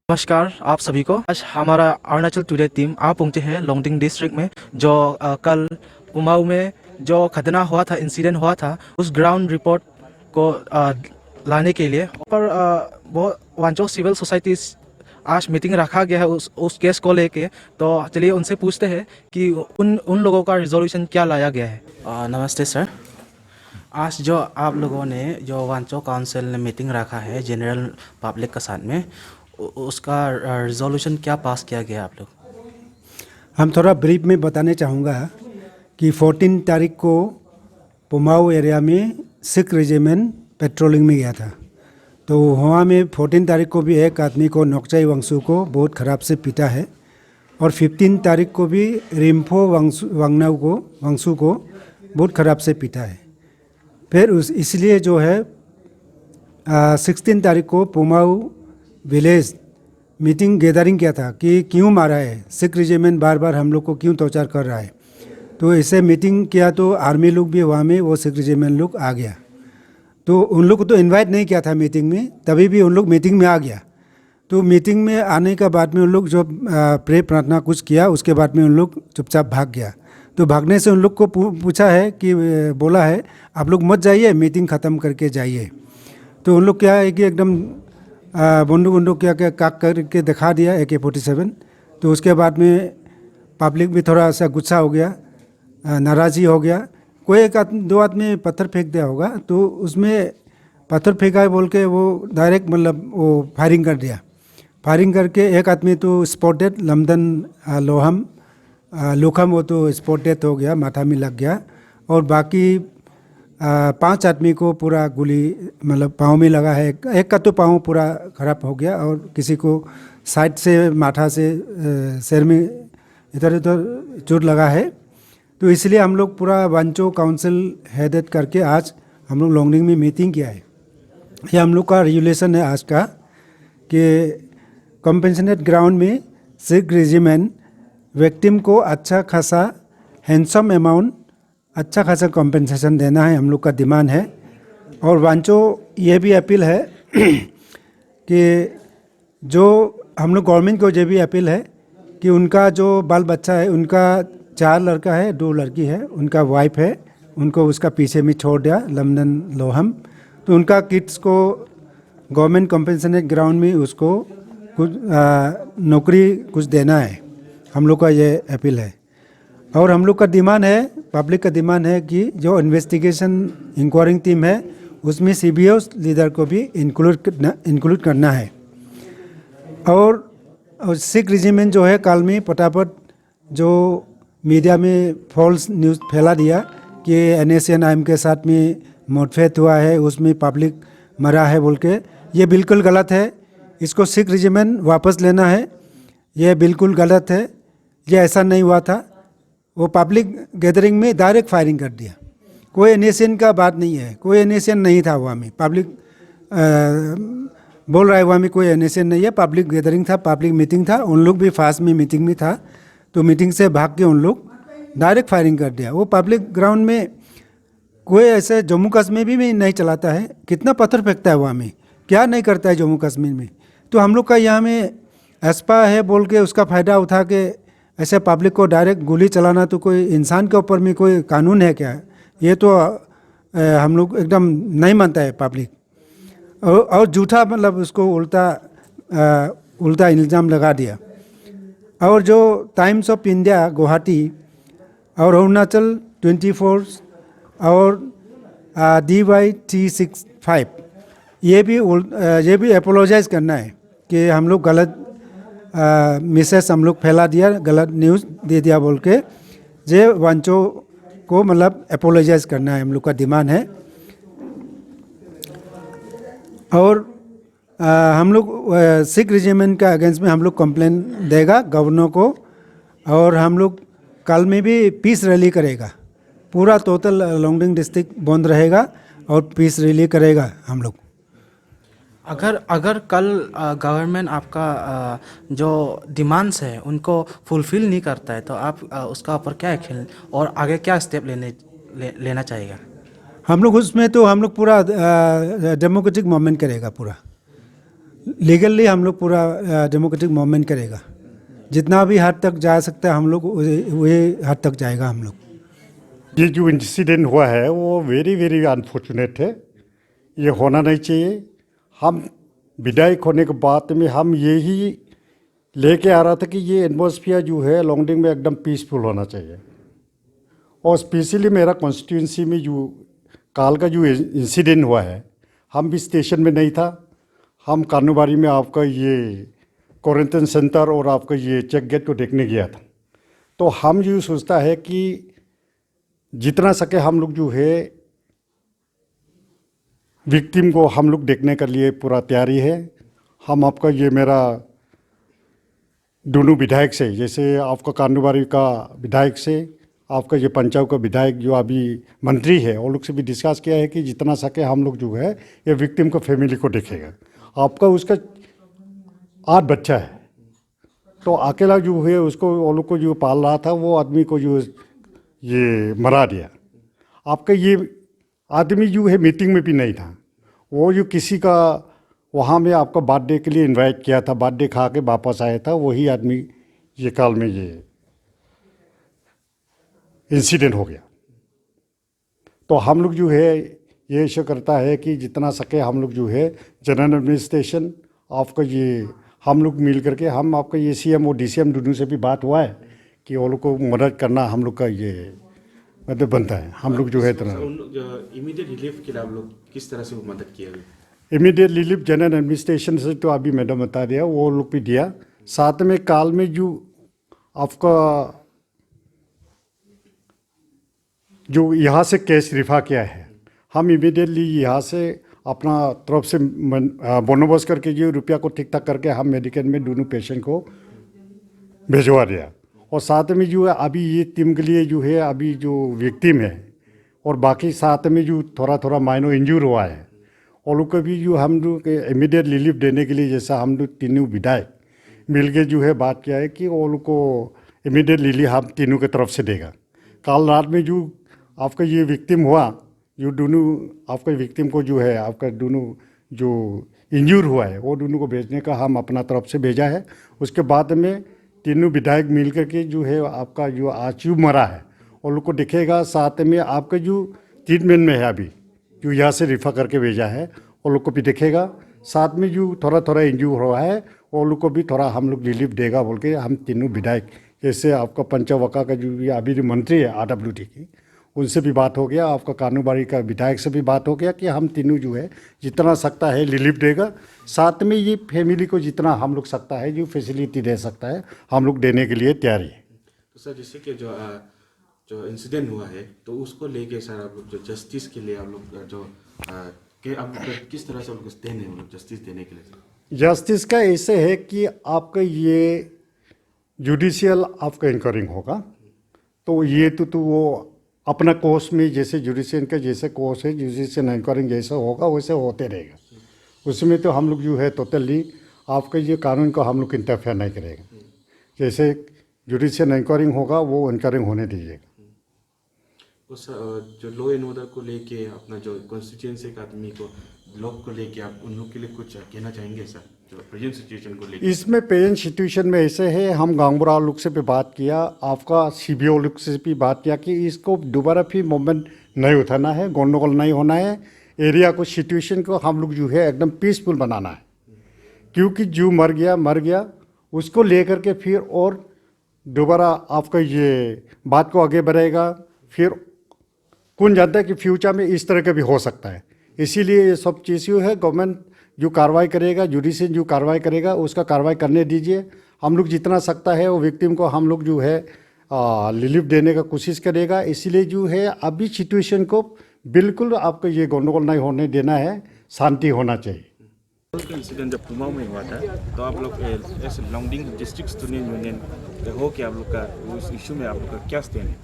नमस्कार आप सभी को। आज हमारा अरुणाचल टुडे टीम आ पहुंचे हैं लोंगडिंग डिस्ट्रिक्ट में, जो कल कुमाऊं में जो घटना हुआ था, इंसिडेंट हुआ था, उस ग्राउंड रिपोर्ट को लाने के लिए। पर वो वांचो सिविल सोसाइटी आज मीटिंग रखा गया है उस केस को लेके। तो चलिए उनसे पूछते हैं कि उन लोगों का रिजोल्यूशन क्या लाया गया है। नमस्ते सर। आज जो आप लोगों ने जो वांचो काउंसिल ने मीटिंग रखा है जनरल पब्लिक के साथ में, उसका रिजोल्यूशन क्या पास किया गया आप लोग? हम थोड़ा ब्रीफ में बताने चाहूँगा कि 14 तारीख को पुमाऊ एरिया में सिख रेजिमेंट पेट्रोलिंग में गया था। तो वहाँ में 14 तारीख को भी एक आदमी को नोकचाई वंशु को बहुत ख़राब से पीटा है, और 15 तारीख को भी रिम्फो वंशु को बहुत ख़राब से पीटा है। फिर इसलिए जो है 16 तारीख को पुमाऊ विलेज मीटिंग गैदरिंग किया था कि क्यों मारा है, सिख रेजिमेंट बार बार हम लोग को क्यों टॉर्चर कर रहा है। तो इसे मीटिंग किया तो आर्मी लोग भी वहाँ में, वो सिख रेजिमेंट लोग आ गया। तो उन लोग को तो इनवाइट नहीं किया था मीटिंग में, तभी भी उन लोग मीटिंग में आ गया। तो मीटिंग में आने के बाद में उन लोग जो प्रे प्रार्थना कुछ किया, उसके बाद में उन लोग चुपचाप भाग गया। तो भागने से उन लोग को पूछा है कि बोला है आप लोग मत जाइए, मीटिंग ख़त्म करके जाइए। तो उन लोग क्या है कि एकदम बंदूक क्या काक करके दिखा दिया AK-47। तो उसके बाद में पब्लिक भी थोड़ा सा गुस्सा हो गया, नाराज़ी हो गया। कोई एक दो आदमी पत्थर फेंक दिया होगा, तो उसमें पत्थर फेंका है बोल के वो डायरेक्ट मतलब वो फायरिंग कर दिया। फायरिंग करके एक आदमी तो स्पॉट डेड, लमदन लोखम वो तो स्पॉट डेड हो गया, माथा में लग गया। और बाकी 5 आदमी को पूरा गोली मतलब पाँव में लगा है। एक का तो पाँव पूरा ख़राब हो गया, और किसी को साइड से माथा से सिर में इधर उधर चोट लगा है। तो इसलिए हम लोग पूरा वांचो काउंसिल हेडेड करके आज हम लोग लोंगडिंग में मीटिंग किया है। ये हम लोग का रेजुलेशन है आज का कि कॉम्पेंसेटेड ग्राउंड में सिख रेजिमेंट विक्टिम को अच्छा खासा हैंडसम अमाउंट, अच्छा खासा कॉम्पेंसेशन देना है, हम लोग का डिमांड है। और वांचो ये भी अपील है कि जो हम लोग गवर्नमेंट को ये भी अपील है कि उनका जो बाल बच्चा है, उनका 4 लड़का है, 2 लड़की है, उनका वाइफ है, उनको उसका पीछे में छोड़ दिया लमदन लोहम। तो उनका किड्स को गवर्नमेंट कॉम्पेंसेटेड ग्राउंड में उसको कुछ नौकरी कुछ देना है, हम लोग का ये अपील है। और हम लोग का डिमांड है, पब्लिक का डिमांड है कि जो इन्वेस्टिगेशन इंक्वायरिंग टीम है उसमें CBO लीडर को भी इंक्लूड करना है। और सिख रेजिमेंट जो है कल में पटापट जो मीडिया में फॉल्स न्यूज़ फैला दिया कि NSCN-IM के साथ में मुठभेड़ हुआ है, उसमें पब्लिक मरा है बोल के, ये बिल्कुल गलत है। इसको सिख रेजिमेंट वापस लेना है, ये बिल्कुल गलत है। ये ऐसा नहीं हुआ था, वो पब्लिक गैदरिंग में डायरेक्ट फायरिंग कर दिया। कोई NSCN का बात नहीं है, कोई NSCN नहीं था वहाँ में। पब्लिक बोल रहा है वहाँ में कोई NSCN नहीं है, पब्लिक गैदरिंग था, पब्लिक मीटिंग था। उन लोग भी फास्ट में मीटिंग में था, तो मीटिंग से भाग के उन लोग डायरेक्ट फायरिंग कर दिया। वो पब्लिक ग्राउंड में कोई ऐसे जम्मू कश्मीर भी नहीं चलाता है, कितना पत्थर फेंकता है वहाँ में, क्या नहीं करता है जम्मू कश्मीर में। तो हम लोग का यहाँ में एस्पा है बोल के उसका फ़ायदा उठा के ऐसे पब्लिक को डायरेक्ट गोली चलाना, तो कोई इंसान के ऊपर में कोई कानून है क्या? ये तो हम लोग एकदम नहीं मानता है पब्लिक। और झूठा मतलब उसको उल्टा इल्ज़ाम लगा दिया। और जो टाइम्स ऑफ इंडिया गुवाहाटी और अरुणाचल 24 और DY365 ये भी अपोलोजाइज़ करना है कि हम लोग गलत मैसेज हम लोग फैला दिया, गलत न्यूज़ दे दिया बोल के। जे वांचो को मतलब अपोलोजाइज़ करना है, हम लोग का डिमांड है। और हम लोग सिख रेजिमेंट का अगेंस्ट में हम लोग कंप्लेन देगा गवर्नर को। और हम लोग कल में भी पीस रैली करेगा, पूरा टोटल लोंगडिंग डिस्ट्रिक्ट बंद रहेगा और पीस रैली करेगा हम लोग। अगर कल गवर्नमेंट आपका जो डिमांड्स है उनको फुलफिल नहीं करता है, तो आप उसका ऊपर क्या एक्शन और आगे क्या स्टेप लेना चाहिएगा? हम लोग उसमें तो हम लोग पूरा डेमोक्रेटिक मूवमेंट करेगा पूरा। लीगली हम लोग पूरा डेमोक्रेटिक मूवमेंट करेगा, जितना भी हद तक जा सकता है हम लोग वही हद तक जाएगा हम लोग। ये जो इंसिडेंट हुआ है वो वेरी वेरी अनफॉर्चुनेट है, ये होना नहीं चाहिए। हम विधायक होने के बाद में हम यही लेके आ रहा था कि ये एटमॉस्फेयर जो है लॉन्गडिंग में एकदम पीसफुल होना चाहिए। और स्पेशली मेरा कॉन्स्टिट्यूंसी में जो काल का जो इंसिडेंट हुआ है, हम भी स्टेशन में नहीं था। हम कानूबारी में आपका ये क्वारंटाइन सेंटर और आपका ये चेक गेट को देखने गया था। तो हम जो सोचता है कि जितना सके हम लोग जो है विक्टिम को हम लोग देखने के लिए पूरा तैयारी है। हम आपका ये मेरा दोनों विधायक से, जैसे आपका कानूबारी का विधायक से, आपका ये पंचायत का विधायक जो अभी मंत्री है, वो लोग से भी डिस्कस किया है कि जितना सके हम लोग जो है ये विक्टिम को फैमिली को देखेगा। आपका उसका 8 बच्चा है, तो अकेला जो है उसको वो लोग को जो पाल रहा था वो आदमी को जो ये मरा दिया। आपका ये आदमी जो है मीटिंग में भी नहीं था, वो जो किसी का वहाँ में आपका बर्थडे के लिए इनवाइट किया था, बर्थडे खा के वापस आया था, वही आदमी ये काल में ये इंसिडेंट हो गया। तो हम लोग जो है ये इशू करता है कि जितना सके हम लोग जो है जनरल एडमिनिस्ट्रेशन आपका ये हम लोग मिल करके, हम आपका ये CM और DCM दोनों से भी बात हुआ है कि वो लोग को मदद करना हम लोग का ये मतलब बनता है। हम लोग जो है इमीडिएट रिलीफ के लिए आप लोग किस तरह से मदद किया? इमीडिएट रिलीफ जनरल एडमिनिस्ट्रेशन से तो अभी मैडम बता दिया, वो लोग भी दिया। साथ में काल में जो आपका जो यहाँ से कैश रिफा किया है, हम इमीडिएटली यहाँ से अपना तरफ से बंदोबस्त करके जो रुपया को ठीक ठाक करके हम मेडिकल में दोनों पेशेंट को भिजवा दिया। और साथ में जो है अभी ये टीम के लिए जो है अभी जो विक्टिम है और बाकी साथ में जो थोड़ा थोड़ा माइनर इंजूर हुआ है, और लोग को भी जो हम लोग इमीडिएट रिलीफ देने के लिए, जैसा हम लोग तीनों विधायक मिल के जो है बात किया है कि वो लोग को इमीडिएट रिलीफ हम तीनों की तरफ से देगा। कल रात में जो आपका ये विक्टिम हुआ, जो दोनों आपका विक्टिम को जो है आपका दोनों जो इंजूर हुआ है वो दोनों को भेजने का हम अपना तरफ से भेजा है। उसके बाद में तीनों विधायक मिल करके जो है आपका जो आचू मरा है वो लोग को दिखेगा। साथ में आपका जो ट्रीटमेंट में है अभी जो यहाँ से रिफ़र करके भेजा है वो लोग को भी दिखेगा। साथ में जो थोड़ा थोड़ा इंजूर हुआ है वो लोग को भी थोड़ा हम लोग रिलीफ देगा बोल के हम तीनों विधायक, जैसे आपका पंचवका का जो ये अभी जो मंत्री है RWD की, उनसे भी बात हो गया। आपका कानूबारी का विधायक से भी बात हो गया कि हम तीनों जो है जितना सकता है रिलीफ देगा। साथ में ये फैमिली को जितना हम लोग सकता है जो फैसिलिटी दे सकता है हम लोग देने के लिए तैयारी है। तो सर जैसे कि जो इंसिडेंट हुआ है तो उसको लेके सर आप लोग जो जस्टिस के लिए आप लोग जो कि आप लोग किस तरह से आप लोग स्टैंड है लोग जस्टिस देने के लिए? जस्टिस का ऐसे है कि आपका ये जुडिशियल आपका इंक्वायरिंग होगा, तो ये तो वो अपना कोर्स में जैसे जुडिशियल का जैसे कोर्स है जुडिशियल इंक्वायरिंग जैसा होगा वैसे होते रहेगा। उसमें तो हम लोग जो है टोटली आपका ये कानून को हम लोग इंटरफेयर नहीं करेगा। जैसे जुडिशियल इंक्वायरिंग होगा वो इंक्वायरिंग होने दीजिएगा। तो सर जो लॉ एंड ऑर्डर को लेके अपना जो कॉन्स्टिट्यूंसी के आदमी को लोग को लेके आप उन लोग के लिए कुछ कहना चाहेंगे सर, जो प्रेजेंट सिचुएशन को लेके? इसमें प्रेजेंट सिचुएशन में ऐसे है, हम गांगुरा लोग से भी बात किया, आपका CBO लोग से भी बात किया कि इसको दोबारा फिर मूवमेंट नहीं उठाना है, गंडगोल नहीं होना है। एरिया को सिचुएशन को हम लोग जो है एकदम पीसफुल बनाना है, क्योंकि जो मर गया उसको लेकर के फिर और दोबारा आपका ये बात को आगे बढ़ेगा। फिर कौन जानता है कि फ्यूचर में इस तरह का भी हो सकता है। इसीलिए ये सब चीज़ें है, गवर्नमेंट जो कार्रवाई करेगा, जुडिशियल जो कार्रवाई करेगा उसका कार्रवाई करने दीजिए। हम लोग जितना सकता है वो विक्टिम को हम लोग जो है रिलीफ देने का कोशिश करेगा। इसीलिए जो है अभी सिचुएशन को बिल्कुल आपको ये गंडगोल नहीं होने देना है, शांति होना चाहिए। इंसिडेंट जब कुमाऊं में हुआ था तो आप लोग ऐसे लॉन्गडिंग डिस्ट्रिक्ट स्टूडेंट यूनियन हो के आप लोग का उस इशू में आप लोग का क्या स्टैंड है?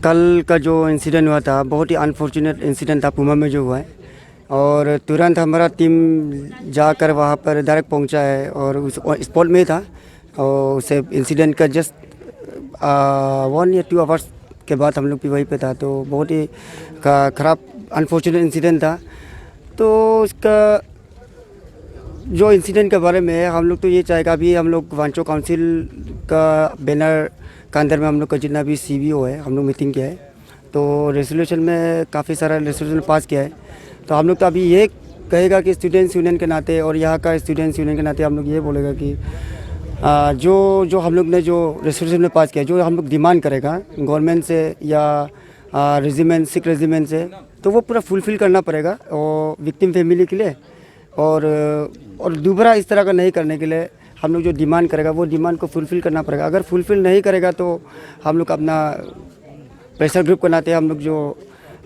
कल का जो इंसिडेंट हुआ था बहुत ही अनफॉर्चुनेट इंसिडेंट था पुमा में जो हुआ है, और तुरंत हमारा टीम जाकर वहाँ पर डायरेक्ट पहुँचा है और उस स्पॉट में था। और उसे इंसिडेंट का जस्ट 1 या 2 आवर्स के बाद हम लोग भी वहीं पे था। तो बहुत ही ख़राब अनफॉर्चुनेट इंसिडेंट था। तो उसका जो इंसिडेंट के बारे में है, हम लोग तो ये चाहेगा अभी हम लोग वांचो काउंसिल का बैनर का अंदर में हम लोग का जितना भी CBO है हम लोग मीटिंग किया है, तो रेजोल्यूशन में काफ़ी सारा रेजोल्यूशन पास किया है। तो हम लोग तो अभी ये कहेगा कि स्टूडेंट्स यूनियन के नाते और यहाँ का स्टूडेंट्स यूनियन के नाते हम लोग ये बोलेगा कि जो हम लोग ने जो रेजोल्यूशन में पास किया, जो हम लोग डिमांड करेगा गवर्नमेंट से या रेजिमेंट सिख रेजिमेंट से, तो वो पूरा फुलफ़िल करना पड़ेगा और विक्टिम फैमिली के लिए। और दोबारा इस तरह का नहीं करने के लिए हम लोग जो डिमांड करेगा वो डिमांड को फुलफ़िल करना पड़ेगा। अगर फुलफ़िल नहीं करेगा तो हम लोग अपना प्रेशर ग्रुप के नाते हम लोग जो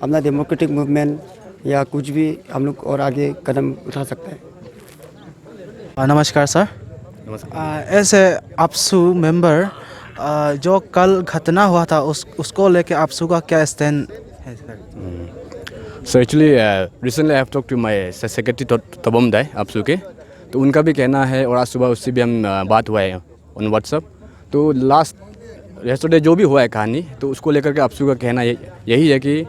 अपना डेमोक्रेटिक मूवमेंट या कुछ भी हम लोग और आगे कदम उठा सकते हैं। नमस्कार sir. As a AAPSU member, जो कल घटना हुआ था उसको लेके आपसू का क्या स्टैंड है sir? So actually, recently I have talked to my secretary तबम दाई आपसू के, तो उनका भी कहना है और आज सुबह उससे भी हम बात हुआ है ऑन व्हाट्सअप। तो लास्ट yesterday जो भी हुआ है कहानी, तो उसको लेकर के आपसू का कहना यही है कि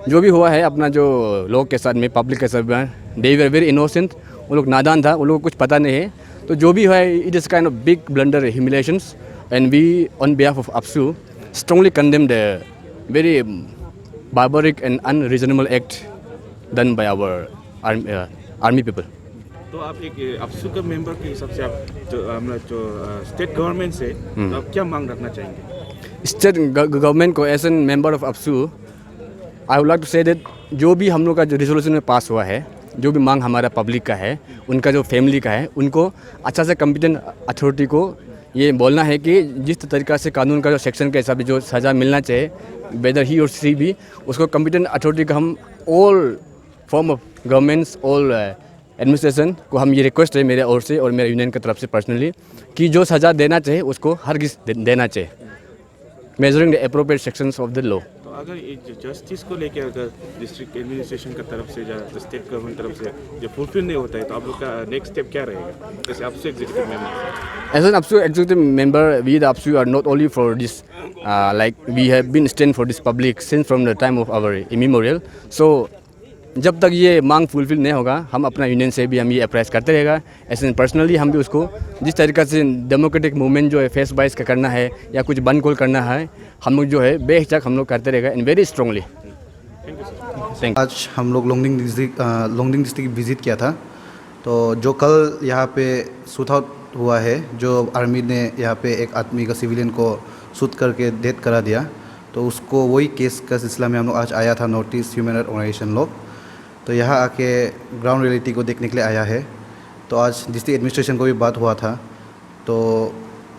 जो भी हुआ है अपना जो लोग के साथ में पब्लिक के साथ में, दे वर वेरी इनोसेंट, वो लोग नादान था, वो लोगों को कुछ पता नहीं है। तो जो भी है it is kind of big blunder humiliations and we on behalf of आपसू strongly condemn the very barbaric and unreasonable act done by our army people. तो आप एक आपसू का मेंबर के हिसाब से आप जो स्टेट गवर्नमेंट से तो आप क्या मांग रखना चाहेंगे? स्टेट गवर्नमेंट को as an member of AAPSU I would like to say that जो भी हम लोग का जो रिजोल्यूशन में पास हुआ है, जो भी मांग हमारा पब्लिक का है, उनका जो फैमिली का है, उनको अच्छा से कॉम्पिटेंट अथॉरिटी को ये बोलना है कि जिस तरीक़ा से कानून का जो सेक्शन के हिसाब से जो सज़ा मिलना चाहिए वेदर ही और सी भी, उसको कॉम्पिटेंट अथॉरिटी का हम all form of governments all administration को हम ये रिक्वेस्ट है मेरे ओर से और मेरे यूनियन की तरफ से पर्सनली कि जो सज़ा देना चाहिए उसको हर किसी देना चाहिए, measuring the appropriate sections of the law. तो अगर जस्टिस को लेकर अगर डिस्ट्रिक्ट एडमिनिस्ट्रेशन की तरफ से या स्टेट गवर्नमेंट तरफ से जो फुलफिल नहीं होता है तो आप लोग का नेक्स्ट स्टेप क्या रहेगा? जैसे आपसे executive member, As an APSU executive member, we the APSU are not only for this, like we have been stand for this public since from the time of our immemorial. So जब तक ये मांग fulfil नहीं होगा हम अपना union से भी हम ये अप्रेस करते रहेगा। ऐसे पर्सनली हम भी उसको जिस तरीक़े से डेमोक्रेटिक मूवमेंट जो है फेस बाइस का करना है या कुछ बंद कॉल करना है, हम लोग जो है बेहिचक हम लोग करते रहेगा in very strongly. Thank you. आज हम लोग लोंगडिंग डिस्ट्रिक्ट विज़िट किया था। तो जो कल यहाँ पे शूट आउट हुआ है, जो आर्मी ने यहाँ पे एक आदमी का सिविलियन को शूट करके डेथ करा दिया, तो उसको वही केस का सिलसिला में हम लोग आज आया था north east human right organization लोग। तो यहाँ आके ग्राउंड रियलिटी को देखने के लिए आया है। तो आज डिस्ट्रिक्ट एडमिनिस्ट्रेशन को भी बात हुआ था, तो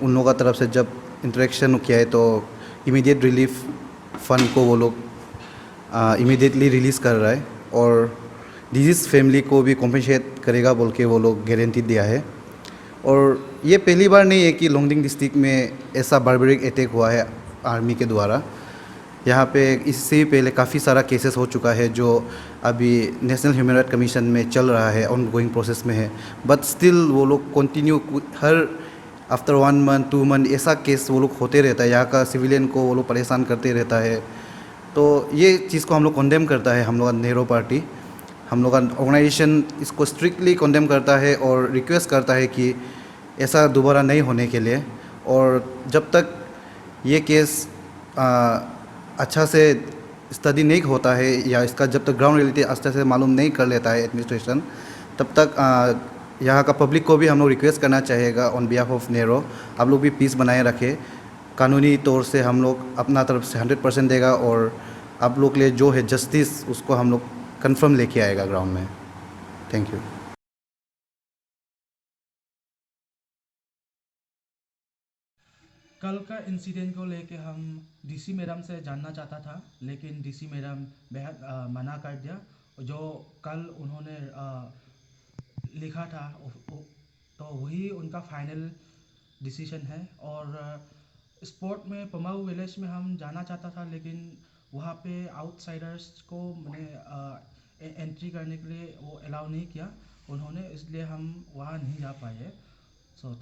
उन लोगों का तरफ से जब इंटरेक्शन किया है तो इमीडिएट रिलीफ फंड को वो लोग इमीडिएटली रिलीज़ कर रहा है और डिजीज़ फैमिली को भी कॉम्पेंसेट करेगा बोल के वो लोग गारंटी दिया है। और ये पहली बार नहीं है कि लोंगडिंग डिस्ट्रिक्ट में ऐसा बार्बरिक अटैक हुआ है आर्मी के द्वारा। यहाँ पे इससे भी पहले काफ़ी सारा केसेस हो चुका है जो अभी नेशनल ह्यूमन राइट कमीशन में चल रहा है, ऑन गोइंग प्रोसेस में है, बट स्टिल वो लोग continue her after 1 month 2 month ऐसा केस वो लोग होते रहता है। यहाँ का सिविलियन को वो लोग परेशान करते रहता है। तो ये चीज़ को हम लोग कंडेम करता है, हम लोग का नेहरू पार्टी, हम लोग का ऑर्गेनाइजेशन इसको स्ट्रिक्टली कंडेम करता है और रिक्वेस्ट करता है कि ऐसा दोबारा नहीं होने के लिए। और जब तक ये केस अच्छा से स्टडी नहीं होता है या इसका जब तक ग्राउंड रियलिटी अच्छे से मालूम नहीं कर लेता है एडमिनिस्ट्रेशन, तब तक यहाँ का पब्लिक को भी हम लोग रिक्वेस्ट करना चाहेगा ऑन बिहाफ ऑफ नेहरू, आप लोग भी पीस बनाए रखें। कानूनी तौर से हम लोग अपना तरफ से 100% देगा और आप लोग के लिए जो है जस्टिस उसको हम लोग कंफर्म लेके आएगा ग्राउंड में। Thank you. कल का इंसिडेंट को लेके हम डीसी मैडम से जानना चाहता था, लेकिन डीसी मैडम बेहद मना कर दिया। जो कल उन्होंने लिखा था तो वही उनका फाइनल डिसीजन है। और स्पोर्ट में पमाऊ विलेज में हम जाना चाहता था, लेकिन वहाँ पे आउटसाइडर्स को मैंने एंट्री करने के लिए वो अलाउ नहीं किया उन्होंने, इसलिए हम वहाँ नहीं जा पाए। सो